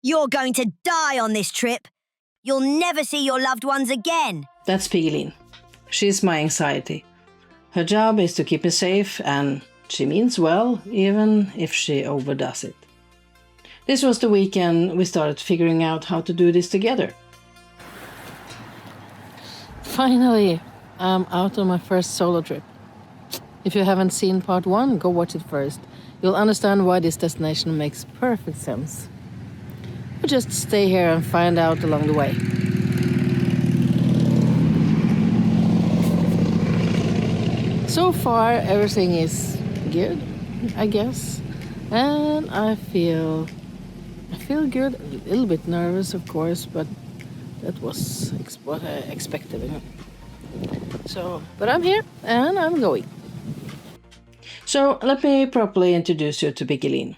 You're going to die on this trip. You'll never see your loved ones again. That's Piggelin. She's my anxiety. Her job is to keep me safe, and she means well, even if she overdoes it. This was the weekend we started figuring out how to do this together. Finally, I'm out on my first solo trip. If you haven't seen part 1, go watch it first. You'll understand why this destination makes perfect sense. Or just stay here and find out along the way. So far, everything is good, I guess. And I feel good. A little bit nervous, of course, but that was what I expected. But I'm here and I'm going. So let me properly introduce you to Piggelin.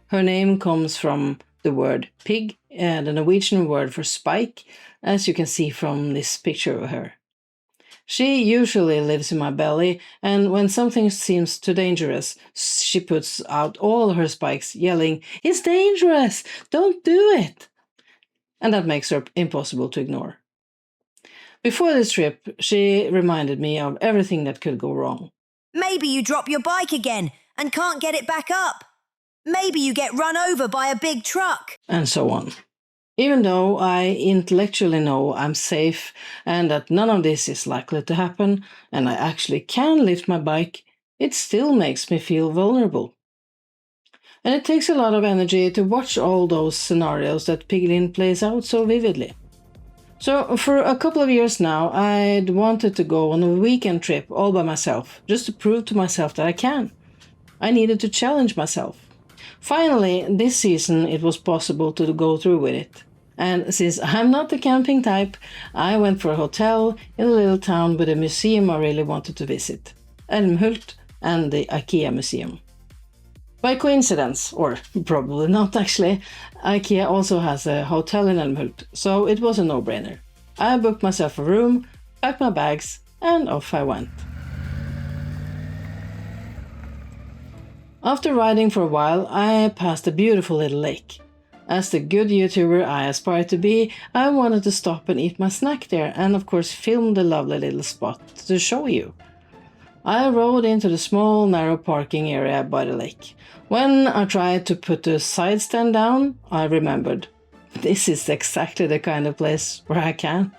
Her name comes from the word pig, the Norwegian word for spike, as you can see from this picture of her. She usually lives in my belly, and when something seems too dangerous, she puts out all her spikes, yelling, "It's dangerous! Don't do it!" And that makes her impossible to ignore. Before this trip, she reminded me of everything that could go wrong. Maybe you drop your bike again and can't get it back up. Maybe you get run over by a big truck. And so on. Even though I intellectually know I'm safe and that none of this is likely to happen, and I actually can lift my bike, it still makes me feel vulnerable. And it takes a lot of energy to watch all those scenarios that Piggelin plays out so vividly. So for a couple of years now, I'd wanted to go on a weekend trip all by myself, just to prove to myself that I can. I needed to challenge myself. Finally, this season it was possible to go through with it. And since I'm not the camping type, I went for a hotel in a little town with a museum I really wanted to visit, Älmhult and the Ikea museum. By coincidence, or probably not actually, Ikea also has a hotel in Älmhult, so it was a no-brainer. I booked myself a room, packed my bags, and off I went. After riding for a while, I passed a beautiful little lake. As the good YouTuber I aspire to be, I wanted to stop and eat my snack there and of course film the lovely little spot to show you. I rode into the small narrow parking area by the lake. When I tried to put the sidestand down, I remembered. This is exactly the kind of place where I can't.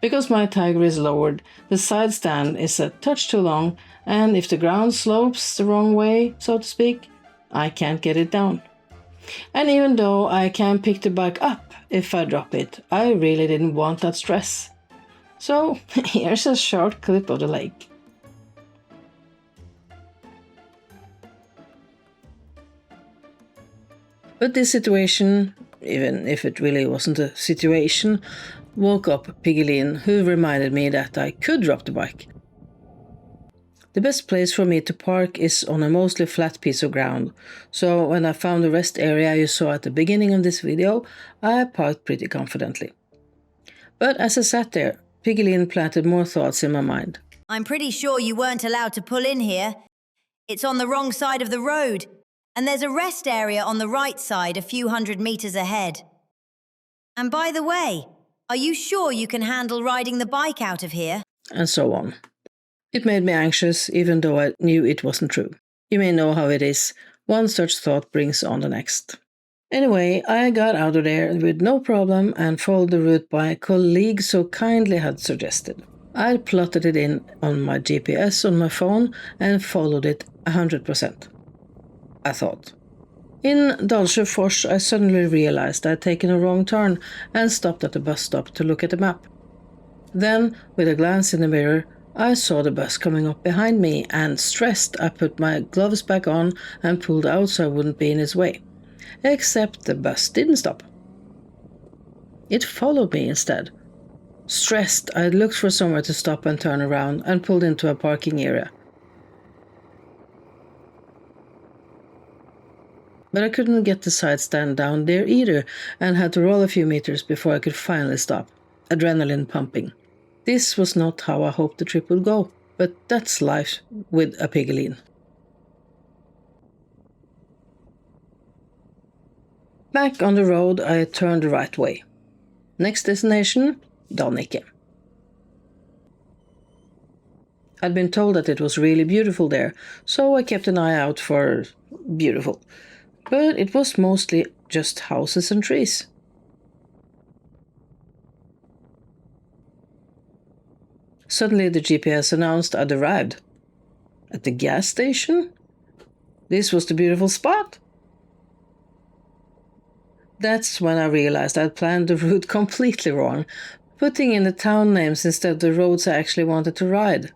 Because my tiger is lowered, the sidestand is a touch too long, and if the ground slopes the wrong way, so to speak, I can't get it down. And even though I can pick the bike up if I drop it, I really didn't want that stress. So here's a short clip of the lake. But this situation, even if it really wasn't a situation, woke up Piggelin, who reminded me that I could drop the bike. The best place for me to park is on a mostly flat piece of ground, so when I found the rest area you saw at the beginning of this video, I parked pretty confidently. But as I sat there, Piggelin planted more thoughts in my mind. I'm pretty sure you weren't allowed to pull in here. It's on the wrong side of the road, and there's a rest area on the right side a few hundred meters ahead. And by the way, are you sure you can handle riding the bike out of here? And so on. It made me anxious, even though I knew it wasn't true. You may know how it is. One such thought brings on the next. Anyway, I got out of there with no problem and followed the route my colleague so kindly had suggested. I plotted it in on my GPS on my phone and followed it 100%. I thought. In Dalsjöfors, I suddenly realized I'd taken a wrong turn and stopped at the bus stop to look at the map. Then, with a glance in the mirror, I saw the bus coming up behind me and, stressed, I put my gloves back on and pulled out so I wouldn't be in his way. Except the bus didn't stop. It followed me instead. Stressed, I looked for somewhere to stop and turn around and pulled into a parking area. But I couldn't get the side stand down there either and had to roll a few meters before I could finally stop, adrenaline pumping. This was not how I hoped the trip would go, but that's life with a Piggelin. Back on the road, I turned the right way. Next destination, Ikea. I'd been told that it was really beautiful there, so I kept an eye out for beautiful. But it was mostly just houses and trees. Suddenly the GPS announced I'd arrived. At the gas station? This was the beautiful spot. That's when I realized I'd planned the route completely wrong, putting in the town names instead of the roads I actually wanted to ride.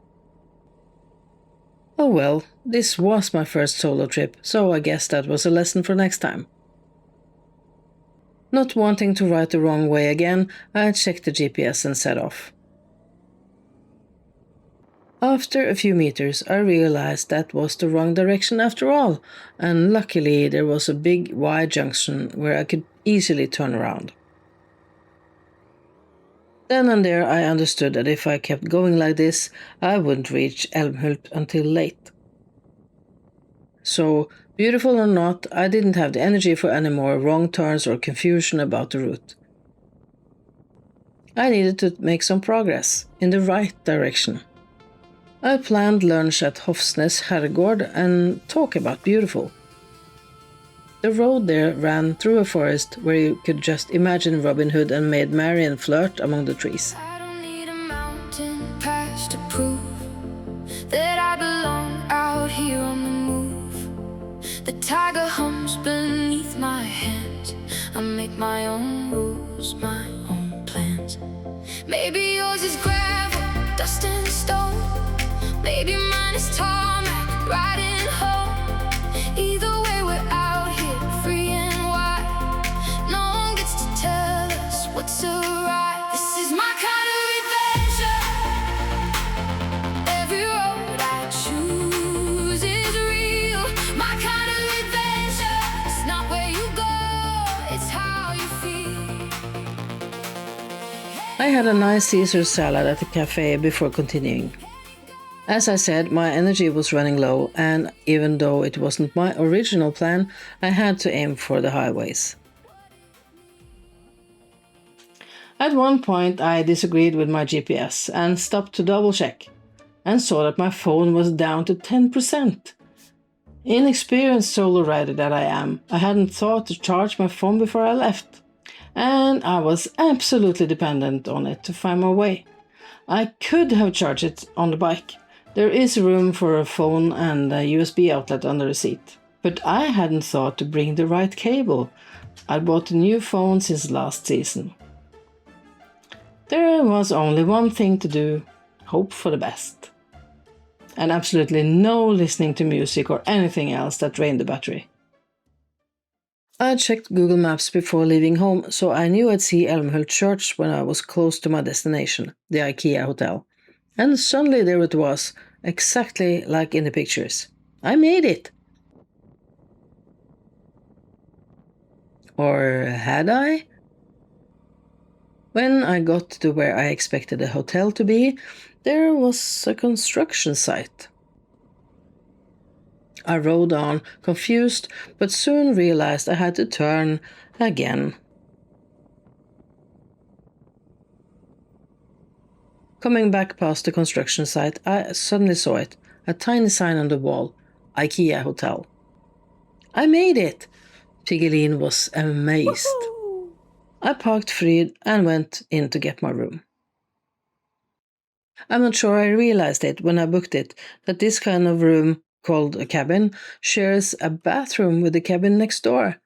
Oh well, this was my first solo trip, so I guess that was a lesson for next time. Not wanting to ride the wrong way again, I checked the GPS and set off. After a few meters, I realized that was the wrong direction after all, and luckily there was a big Y junction where I could easily turn around. Then and there I understood that if I kept going like this, I wouldn't reach Älmhult until late. So, beautiful or not, I didn't have the energy for any more wrong turns or confusion about the route. I needed to make some progress in the right direction. I planned lunch at Hofsnäs Herrgård and talk about beautiful. The road there ran through a forest where you could just imagine Robin Hood and Maid Marian flirt among the trees. I don't need a mountain pass to prove that I belong out here on the move. The tiger hums beneath my hands. I make my own rules, my own plans. Maybe yours is gravel, dust and stone. Maybe mine is tarmac, riding home. Either way we're out here, free and wild. No one gets to tell us what's a right. This is my kind of adventure. Every road I choose is real. My kind of adventure. It's not where you go, it's how you feel. I had a nice Caesar salad at the cafe before continuing. As I said, my energy was running low, and even though it wasn't my original plan, I had to aim for the highways. At one point, I disagreed with my GPS and stopped to double check, and saw that my phone was down to 10%. Inexperienced solo rider that I am, I hadn't thought to charge my phone before I left, and I was absolutely dependent on it to find my way. I could have charged it on the bike. There is room for a phone and a USB outlet under the seat. But I hadn't thought to bring the right cable. I bought a new phone since last season. There was only one thing to do: hope for the best. And absolutely no listening to music or anything else that drained the battery. I checked Google Maps before leaving home, so I knew I'd see Älmhult Church when I was close to my destination, the Ikea hotel. And suddenly there it was, exactly like in the pictures. I made it! Or had I? When I got to where I expected the hotel to be, there was a construction site. I rode on, confused, but soon realized I had to turn again. Coming back past the construction site, I suddenly saw it, a tiny sign on the wall, Ikea Hotel. I made it! Piggelin was amazed. Woo-hoo! I parked free and went in to get my room. I'm not sure I realized it when I booked it, that this kind of room, called a cabin, shares a bathroom with the cabin next door.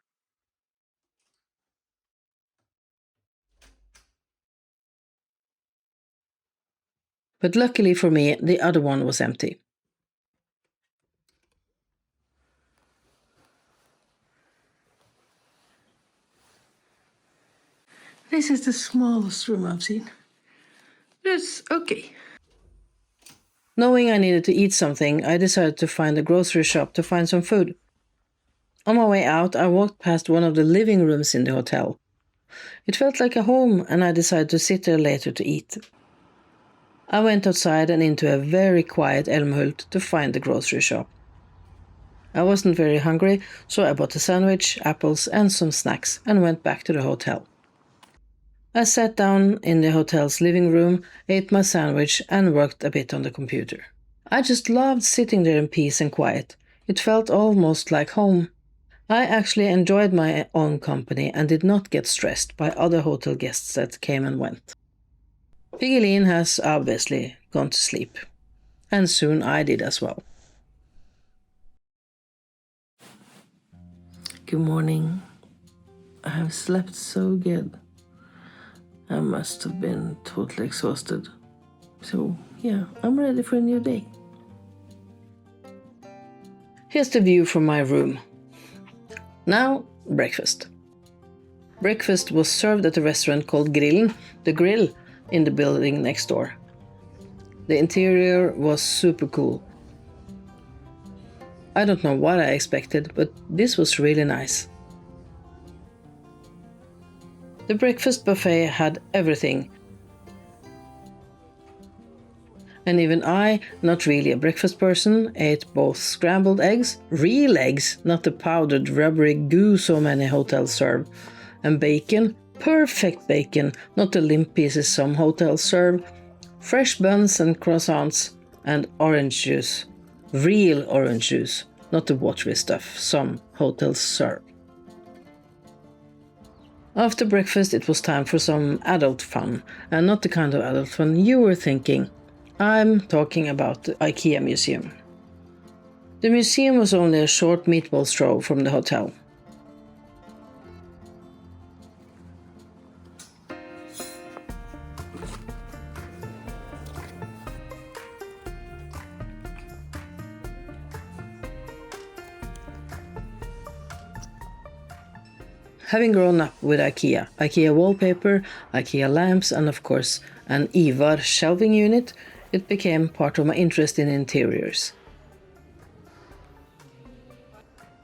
But luckily for me, the other one was empty. This is the smallest room I've seen. It's okay. Knowing I needed to eat something, I decided to find a grocery shop to find some food. On my way out, I walked past one of the living rooms in the hotel. It felt like a home, and I decided to sit there later to eat. I went outside and into a very quiet Älmhult to find the grocery shop. I wasn't very hungry, so I bought a sandwich, apples and some snacks and went back to the hotel. I sat down in the hotel's living room, ate my sandwich and worked a bit on the computer. I just loved sitting there in peace and quiet. It felt almost like home. I actually enjoyed my own company and did not get stressed by other hotel guests that came and went. Piggelin has obviously gone to sleep, and soon I did as well. Good morning. I have slept so good. I must have been totally exhausted. So, yeah, I'm ready for a new day. Here's the view from my room. Now, breakfast. Breakfast was served at a restaurant called Grillen, the grill, in the building next door. The interior was super cool. I don't know what I expected, but this was really nice. The breakfast buffet had everything. And even I, not really a breakfast person, ate both scrambled eggs, real eggs, not the powdered rubbery goo so many hotels serve, and bacon, perfect bacon, not the limp pieces some hotels serve, fresh buns and croissants, and orange juice. Real orange juice, not the watery stuff some hotels serve. After breakfast it was time for some adult fun, and not the kind of adult fun you were thinking. I'm talking about the Ikea museum. The museum was only a short meatball stroll from the hotel. Having grown up with IKEA wallpaper, IKEA lamps and of course an Ivar shelving unit, it became part of my interest in interiors.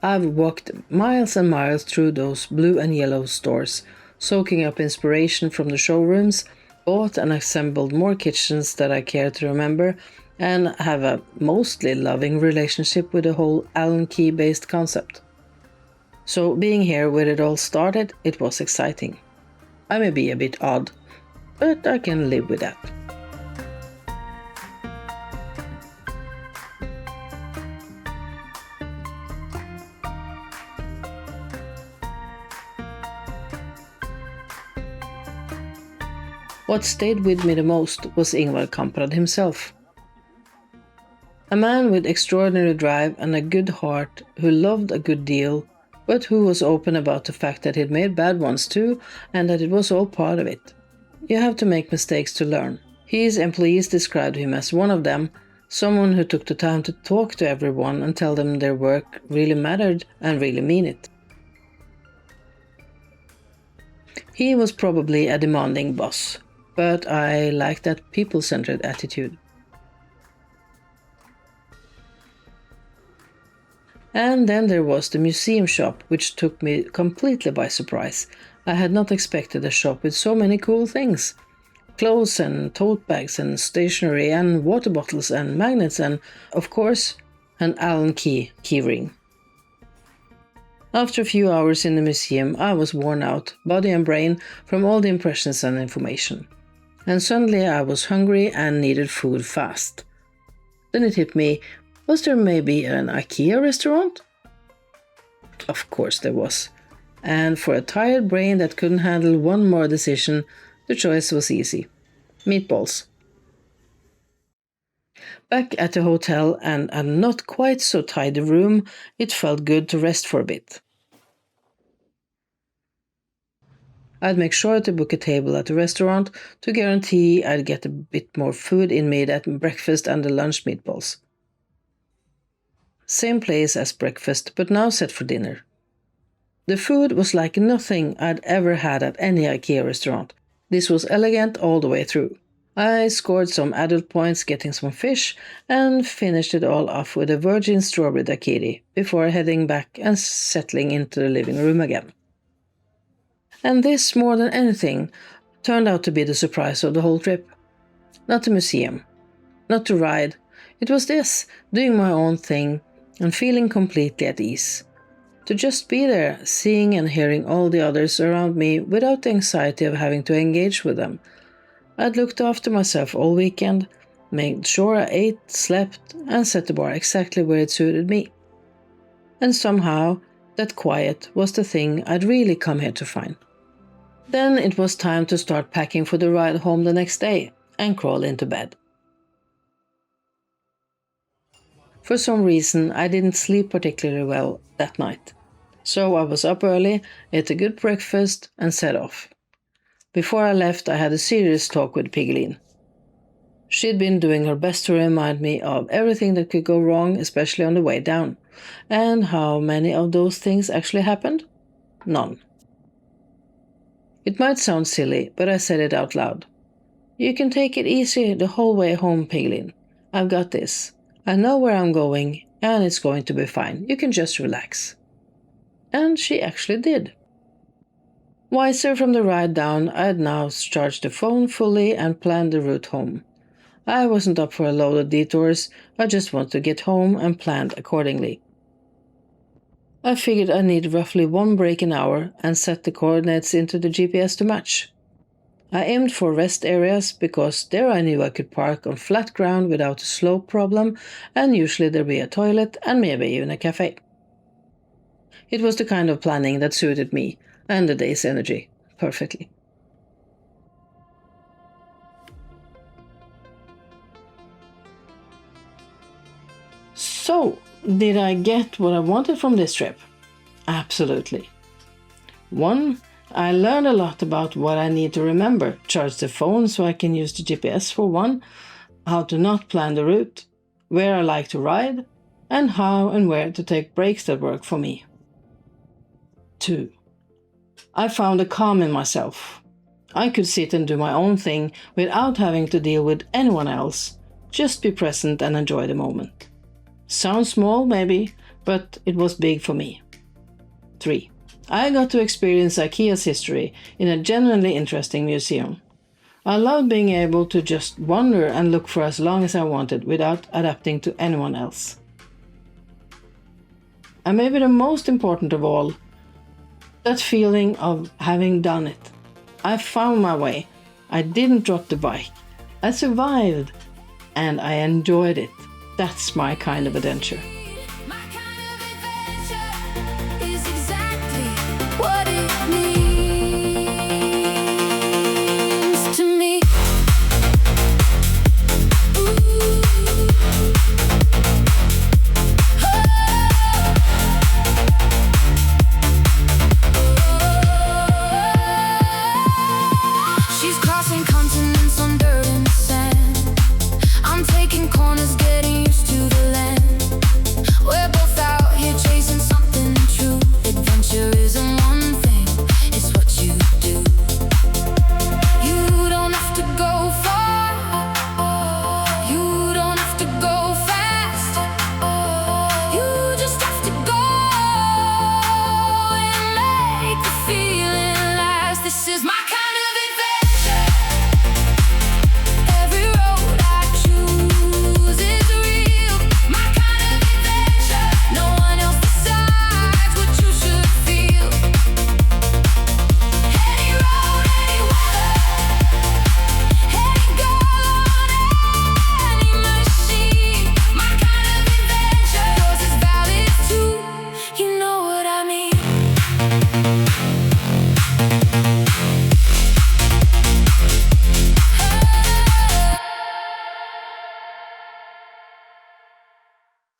I've walked miles and miles through those blue and yellow stores, soaking up inspiration from the showrooms, bought and assembled more kitchens that I care to remember, and have a mostly loving relationship with the whole Allen key-based concept. So being here where it all started, it was exciting. I may be a bit odd, but I can live with that. What stayed with me the most was Ingvar Kamprad himself. A man with extraordinary drive and a good heart who loved a good deal, but who was open about the fact that he'd made bad ones too, and that it was all part of it. You have to make mistakes to learn. His employees described him as one of them, someone who took the time to talk to everyone and tell them their work really mattered and really mean it. He was probably a demanding boss, but I liked that people-centered attitude. And then there was the museum shop, which took me completely by surprise. I had not expected a shop with so many cool things. Clothes and tote bags and stationery and water bottles and magnets and, of course, an Allen key ring. After a few hours in the museum, I was worn out, body and brain, from all the impressions and information. And suddenly I was hungry and needed food fast. Then it hit me, was there maybe an IKEA restaurant? Of course there was. And for a tired brain that couldn't handle one more decision, the choice was easy. Meatballs. Back at the hotel and a not quite so tidy room, it felt good to rest for a bit. I'd make sure to book a table at the restaurant to guarantee I'd get a bit more food in me at breakfast and the lunch meatballs. Same place as breakfast, but now set for dinner. The food was like nothing I'd ever had at any IKEA restaurant. This was elegant all the way through. I scored some adult points getting some fish and finished it all off with a virgin strawberry daiquiri before heading back and settling into the living room again. And this, more than anything, turned out to be the surprise of the whole trip. Not the museum, not the ride. It was this, doing my own thing and feeling completely at ease. To just be there, seeing and hearing all the others around me without the anxiety of having to engage with them. I'd looked after myself all weekend, made sure I ate, slept, and set the bar exactly where it suited me. And somehow, that quiet was the thing I'd really come here to find. Then it was time to start packing for the ride home the next day and crawl into bed. For some reason, I didn't sleep particularly well that night. So I was up early, ate a good breakfast, and set off. Before I left, I had a serious talk with Piggelin. She'd been doing her best to remind me of everything that could go wrong, especially on the way down. And how many of those things actually happened? None. It might sound silly, but I said it out loud. You can take it easy the whole way home, Piggelin. I've got this. I know where I'm going, and it's going to be fine. You can just relax. And she actually did. Wiser from the ride down, I had now charged the phone fully and planned the route home. I wasn't up for a load of detours, I just wanted to get home and planned accordingly. I figured I need roughly 1 break an hour and set the coordinates into the GPS to match. I aimed for rest areas because there I knew I could park on flat ground without a slope problem, and usually there'd be a toilet and maybe even a cafe. It was the kind of planning that suited me and the day's energy perfectly. So, did I get what I wanted from this trip? Absolutely. 1. I learned a lot about what I need to remember. Charge the phone so I can use the GPS for one, how to not plan the route, where I like to ride, and how and where to take breaks that work for me. 2. I found a calm in myself. I could sit and do my own thing without having to deal with anyone else, just be present and enjoy the moment. Sounds small, maybe, but it was big for me. 3. I got to experience Ikea's history in a genuinely interesting museum. I loved being able to just wander and look for as long as I wanted without adapting to anyone else. And maybe the most important of all, that feeling of having done it. I found my way. I didn't drop the bike. I survived. And I enjoyed it. That's my kind of adventure.